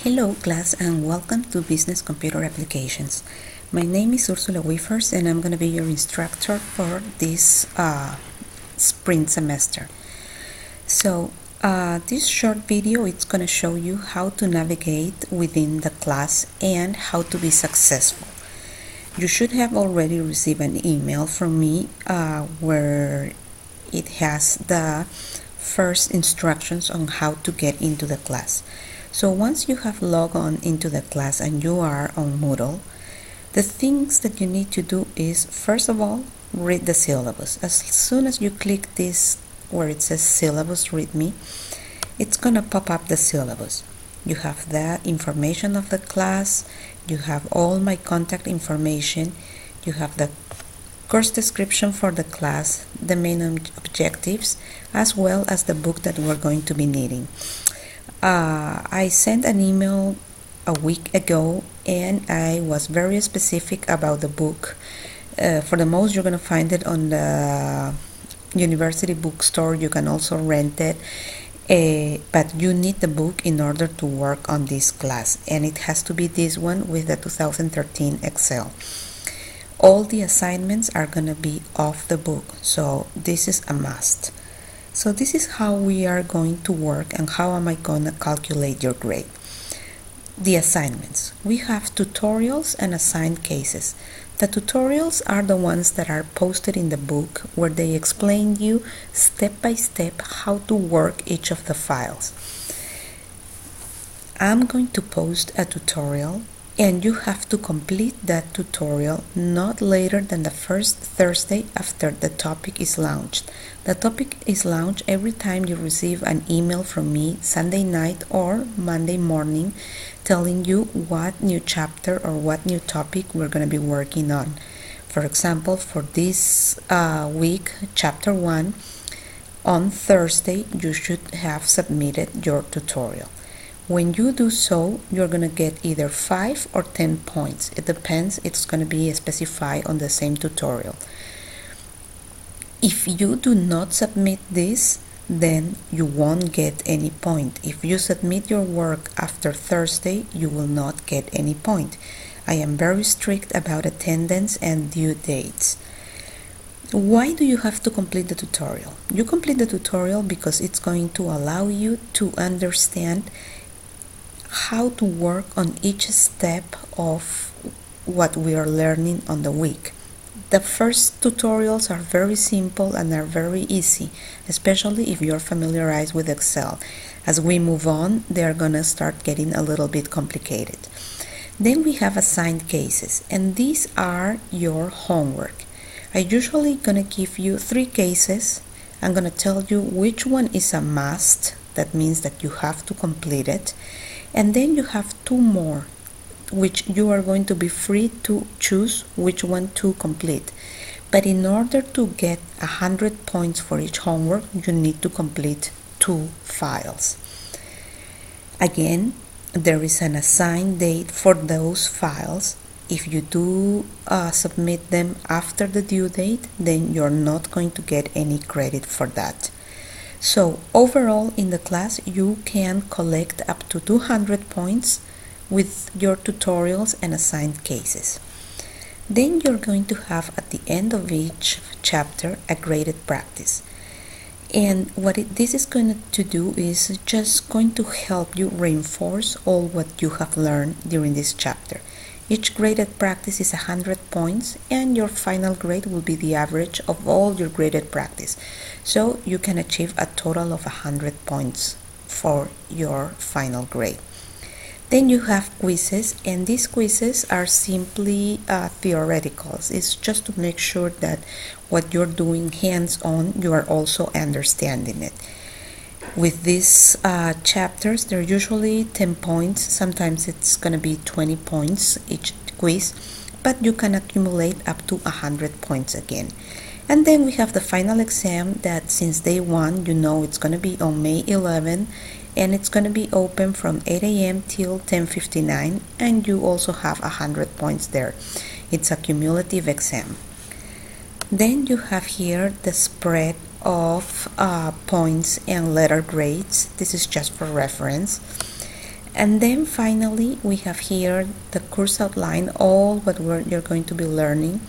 Hello class and welcome to Business Computer Applications. My name is Ursula Wefers and I'm going to be your instructor for this spring semester. So this short video it's going to show you how to navigate within the class and how to be successful. You should have already received an email from me where it has the first instructions on how to get into the class. So once you have logged on into the class and you are on Moodle, the things that you need to do is, first of all, read the syllabus. As soon as you click this where it says syllabus read me, it's going to pop up the syllabus. You have the information of the class, you have all my contact information, you have the course description for the class, the main objectives, as well as the book that we're going to be needing. I sent an email a week ago and I was very specific about the book. For the most, you're going to find it on the university bookstore. You can also rent it, but you need the book in order to work on this class, and it has to be this one with the 2013 Excel. All the assignments are going to be off the book, so this is a must. So this is how we are going to work and how am I going to calculate your grade. The assignments. We have tutorials and assigned cases. The tutorials are the ones that are posted in the book where they explain you step by step how to work each of the files. I'm going to post a tutorial and you have to complete that tutorial not later than the first Thursday after the topic is launched. The topic is launched every time you receive an email from me Sunday night or Monday morning telling you what new chapter or what new topic we're going to be working on. For example, for this week, chapter 1, on Thursday you should have submitted your tutorial. When you do so, you're going to get either 5 or 10 points. It depends, it's going to be specified on the same tutorial. If you do not submit this, then you won't get any point. If you submit your work after Thursday, you will not get any point. I am very strict about attendance and due dates. Why do you have to complete the tutorial? You complete the tutorial because it's going to allow you to understand how to work on each step of what we are learning on the week. The first tutorials are very simple and are very easy, especially if you're familiarized with Excel. As we move on, they're gonna start getting a little bit complicated. Then we have assigned cases, and these are your homework. I'm usually gonna give you 3 cases. I'm gonna tell you which one is a must, that means that you have to complete it. And then you have 2 more, which you are going to be free to choose which one to complete. But in order to get 100 points for each homework, you need to complete 2 files. Again, there is an assigned date for those files. If you do submit them after the due date, then you're not going to get any credit for that. So overall in the class you can collect up to 200 points with your tutorials and assigned cases. Then you're going to have at the end of each chapter a graded practice. And what this is going to do is just going to help you reinforce all what you have learned during this chapter. Each graded practice is 100 points and your final grade will be the average of all your graded practice. So you can achieve a total of 100 points for your final grade. Then you have quizzes, and these quizzes are simply theoreticals. It's just to make sure that what you're doing hands-on, you are also understanding it. With these chapters, they're usually 10 points. Sometimes it's going to be 20 points each quiz, but you can accumulate up to 100 points again. And then we have the final exam that since day 1, you know it's going to be on May 11, and it's going to be open from 8 a.m. till 10:59, and you also have 100 points there. It's a cumulative exam. Then you have here the spread of points and letter grades. This is just for reference. And then finally, we have here the course outline, all what you're going to be learning,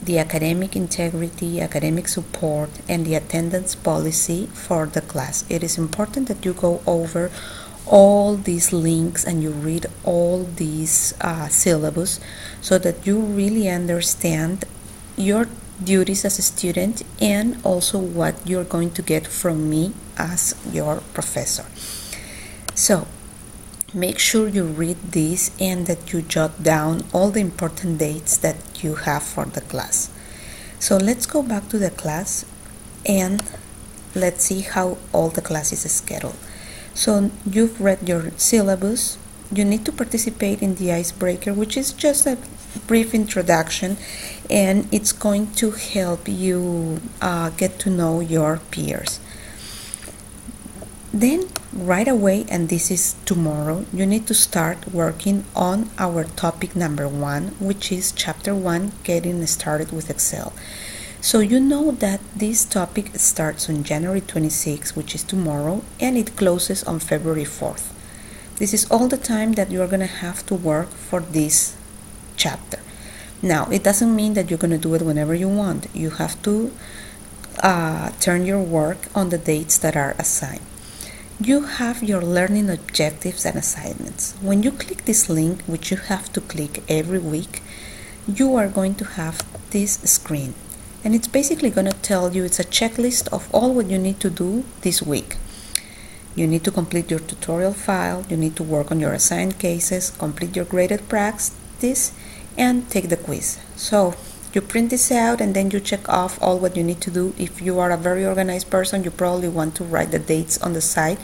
the academic integrity, academic support, and the attendance policy for the class. It is important that you go over all these links and you read all these syllabus so that you really understand your duties as a student and also what you're going to get from me as your professor. So make sure you read this and that you jot down all the important dates that you have for the class. So let's go back to the class and let's see how all the class is scheduled. So you've read your syllabus. You need to participate in the icebreaker, which is just a brief introduction, and it's going to help you get to know your peers. Then right away, and this is tomorrow, you need to start working on our topic number 1, which is chapter 1, getting started with Excel. So you know that this topic starts on January 26, which is tomorrow, and it closes on February 4th. This is all the time that you are going to have to work for this chapter. Now, it doesn't mean that you're going to do it whenever you want. You have to turn your work on the dates that are assigned. You have your learning objectives and assignments. When you click this link, which you have to click every week, you are going to have this screen. And it's basically going to tell you, it's a checklist of all what you need to do this week. You need to complete your tutorial file, you need to work on your assigned cases, complete your graded practice, and take the quiz. So you print this out and then you check off all what you need to do. If you are a very organized person, you probably want to write the dates on the side,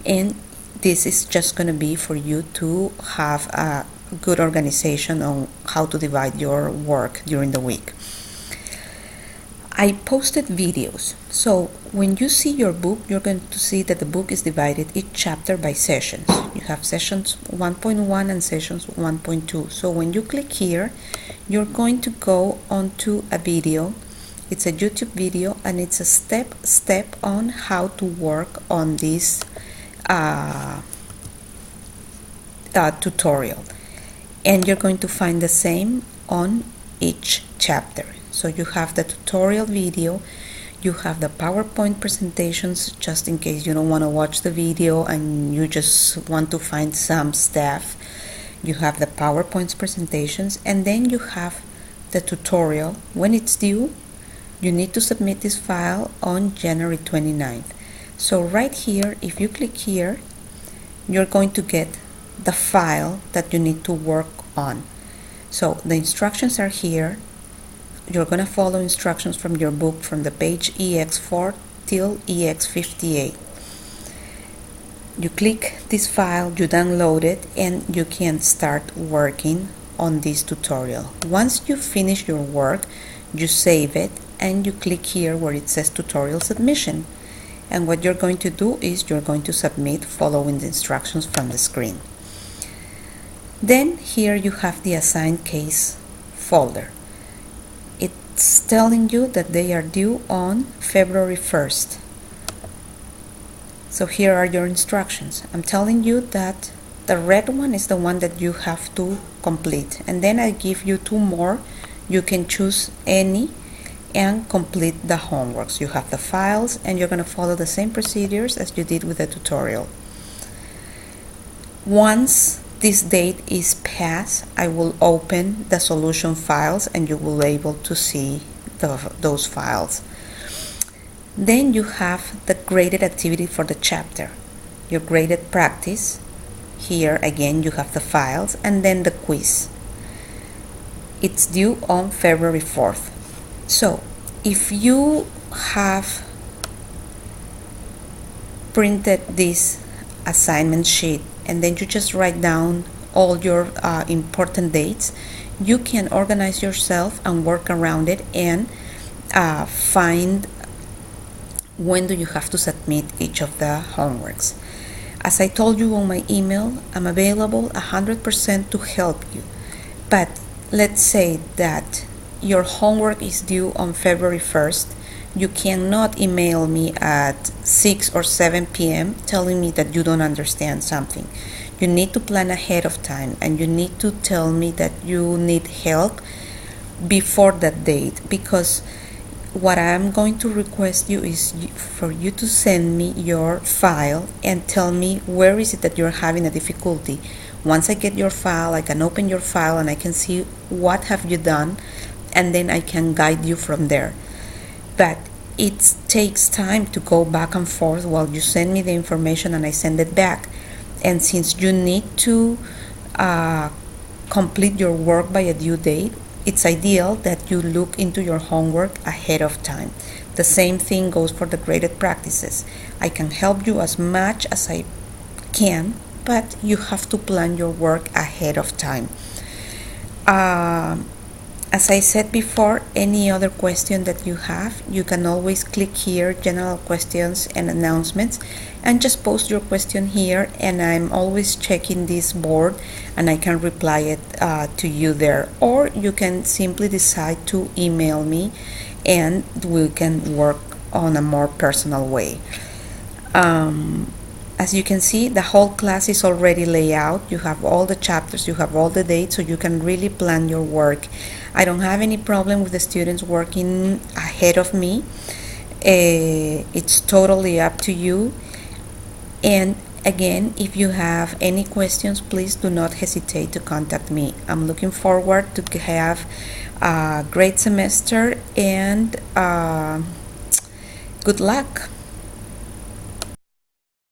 and this is just going to be for you to have a good organization on how to divide your work during the week. I posted videos, so when you see your book, you're going to see that the book is divided each chapter by sessions. You have sessions 1.1 and sessions 1.2. So when you click here, you're going to go onto a video. It's a YouTube video, and it's a step on how to work on this tutorial. And you're going to find the same on each chapter. So you have the tutorial video, you have the PowerPoint presentations, just in case you don't want to watch the video and you just want to find some stuff. You have the PowerPoint presentations, and then you have the tutorial. When it's due, you need to submit this file on January 29th. So right here, if you click here, you're going to get the file that you need to work on. So the instructions are here. You're going to follow instructions from your book from the page EX4 till EX58. You click this file, you download it, and you can start working on this tutorial. Once you finish your work, you save it and you click here where it says tutorial submission. And what you're going to do is you're going to submit following the instructions from the screen. Then here you have the assigned case folder. It's telling you that they are due on February 1st. So here are your instructions. I'm telling you that the red one is the one that you have to complete. And then I give you 2 more. You can choose any and complete the homeworks. You have the files, and you're going to follow the same procedures as you did with the tutorial. Once this date is passed, I will open the solution files and you will be able to see those files. Then you have the graded activity for the chapter, your graded practice. Here again you have the files, and then the quiz. It's due on February 4th. So if you have printed this assignment sheet and then you just write down all your important dates, you can organize yourself and work around it and find when do you have to submit each of the homeworks. As I told you on my email, I'm available 100% to help you. But let's say that your homework is due on February 1st. You cannot email me at 6 or 7 p.m. telling me that you don't understand something. You need to plan ahead of time, and you need to tell me that you need help before that date, because what I'm going to request you is for you to send me your file and tell me where is it that you're having a difficulty. Once I get your file, I can open your file and I can see what have you done, and then I can guide you from there. But it takes time to go back and forth while you send me the information and I send it back. And since you need to complete your work by a due date, it's ideal that you look into your homework ahead of time. The same thing goes for the graded practices. I can help you as much as I can, but you have to plan your work ahead of time. As I said before, any other question that you have, you can always click here, general questions and announcements, and just post your question here, and I'm always checking this board and I can reply it to you there. Or you can simply decide to email me and we can work on a more personal way. As you can see, the whole class is already laid out. You have all the chapters, you have all the dates, so you can really plan your work. I don't have any problem with the students working ahead of me. It's totally up to you. And again, if you have any questions, please do not hesitate to contact me. I'm looking forward to have a great semester, and good luck.